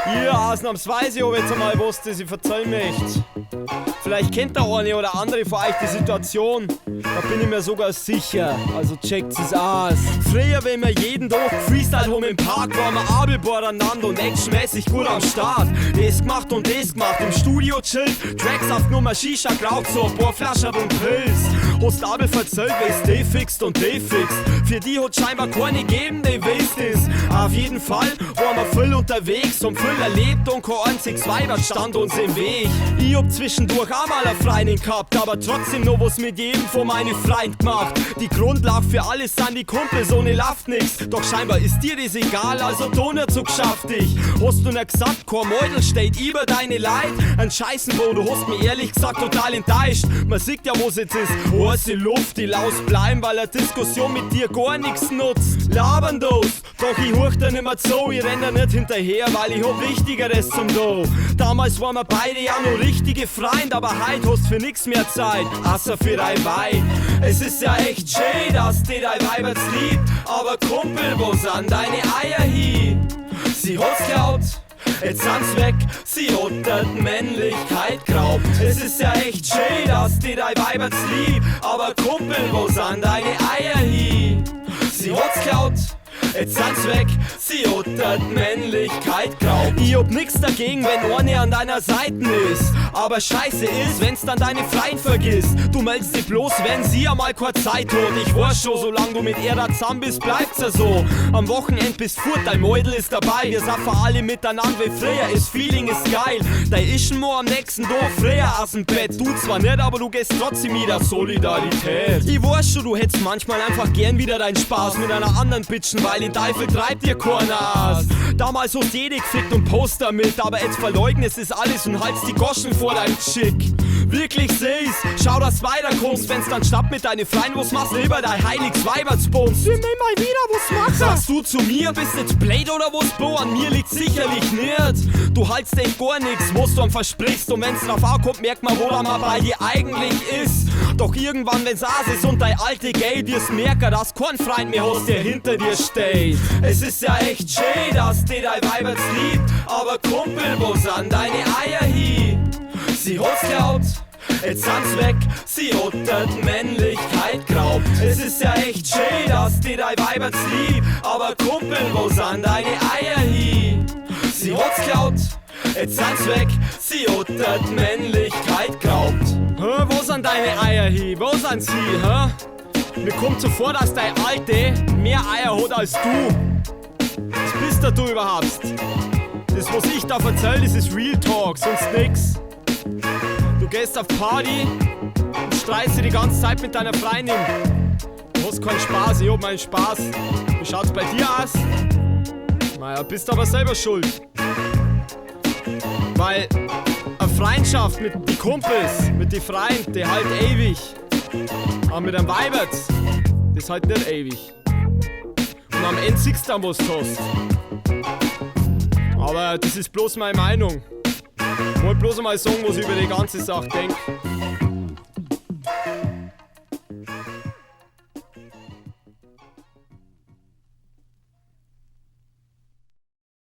Ja, ausnahmsweise hab ich jetzt einmal was, das ich erzählen möchte. Vielleicht kennt der eine oder andere von euch die Situation. Da bin ich mir sogar sicher, also checkt's es aus. Früher, wenn wir jeden Tag Freestyle haben im Park, waren wir Abel beieinander und actionmäßig gut am Start. Das gemacht und das gemacht, im Studio chillt, Tracks auf Nummer Shisha, geraucht so ein paar Flaschen und Pilz. Hast Abel verzählt, weil's die fixt und die fixt. Für die hat scheinbar keine gegeben, die wisst es. Auf jeden Fall waren wir viel unterwegs, haben viel erlebt und kein einziges Weiber stand uns im Weg. Ich hab zwischendurch auch mal eine Freundin gehabt, aber trotzdem noch was mit jedem von meinen Freunden gemacht. Die Grundlage für alles sind die Kumpels, ohne läuft nix. Doch scheinbar ist dir das egal, also da nicht so geschafft dich. Hast du nicht gesagt, kein Mäudel steht über deine Leid? Ein Scheißen, wo du hast mir ehrlich gesagt total enttäuscht. Man sieht ja, was jetzt ist. Heiße Luft, die laus bleiben, weil eine Diskussion mit dir gar nichts nutzt. Labern das, doch ich huch da nimmer zu. Ich renn da nicht hinterher, weil ich hab Wichtigeres zum Do. Damals waren wir beide ja noch richtige Freunde, aber heut hast für nix mehr Zeit, außer für dein Weib. Es ist ja echt schön, dass dir dein Weib jetzt liebt, aber Kumpel, wo sind deine Eier hin? Sie hat's geklaut, jetzt sind's weg, sie hat die Männlichkeit geraubt. Es ist ja echt schön, dass dir dein Weib jetzt liebt, aber Kumpel, wo sind deine Eier hin? Sie hat's geklaut, jetzt sind's weg, sie hat die Männlichkeit geraubt. Ich hab nix dagegen, wenn eine an deiner Seite ist, aber scheiße ist, wenn's dann deine Freund vergisst. Du meldest dich bloß, wenn sie einmal keine Zeit hat. Ich weiß schon, solange du mit ihr da zusammen bist, bleibt's ja so. Am Wochenend bist fort, dein Mäudel ist dabei. Wir saffen alle miteinander wie früher, das Feeling ist geil. Dein Ischen mo am nächsten Tag früher aus dem Bett. Du zwar nicht, aber du gehst trotzdem wieder. Solidarität. Ich weiß schon, du hättest manchmal einfach gern wieder deinen Spaß mit einer anderen Bitchen, weil den Teufel treibt dir keiner aus. Damals hast jede gefickt und Poster mit, aber jetzt verleugnest es alles und haltst die Goschen vor deinem Chick. Wirklich seh's, schau, dass weiterkommst, wenn's dann schnappt mit deine Freien, was machst du über dein heiliges Weibertsbums? Wir nehmen mal wieder was machen. Sagst du zu mir, bist jetzt blöd oder was, Bro? An mir liegt's sicherlich nicht. Du haltst echt gar nix, was du am versprichst, und wenn's drauf ankommt, merkt man, woran man bei dir eigentlich ist. Doch irgendwann, wenn's aus ist und dein alte Gay dir's merken, dass kein Freund mehr hast, der hinter dir steht. Es ist ja echt schön, dass dir dein Weib jetzt liebt, aber Kumpel, wo sind deine Eier hin? Sie hat's geklaut, jetzt sind's weg, sie hat die Männlichkeit geraubt. Es ist ja echt schön, dass dir dein Weib jetzt liebt, aber Kumpel, wo sind deine Eier hin? Sie hat's geklaut, jetzt sind's weg, sie hat die Männlichkeit geraubt. Hä, wo sind deine Eier hin? Wo sind sie, hä? Mir kommt so vor, dass dein Alte mehr Eier hat als du. Was bist da du überhaupt? Das, was ich da erzähl, das ist Real Talk, sonst nix. Du gehst auf Party und streitst die ganze Zeit mit deiner Freundin. Du hast keinen Spaß, ich hab meinen Spaß. Wie schaut's bei dir aus? Naja, bist aber selber schuld. Weil eine Freundschaft mit den Kumpels, mit den Freunden, die halt ewig. Aber mit einem Weibert, das halt nicht ewig. Und am Ende siehst du dann, was du hast. Aber das ist bloß meine Meinung. Ich wollte bloß einmal sagen, was ich über die ganze Sache denke.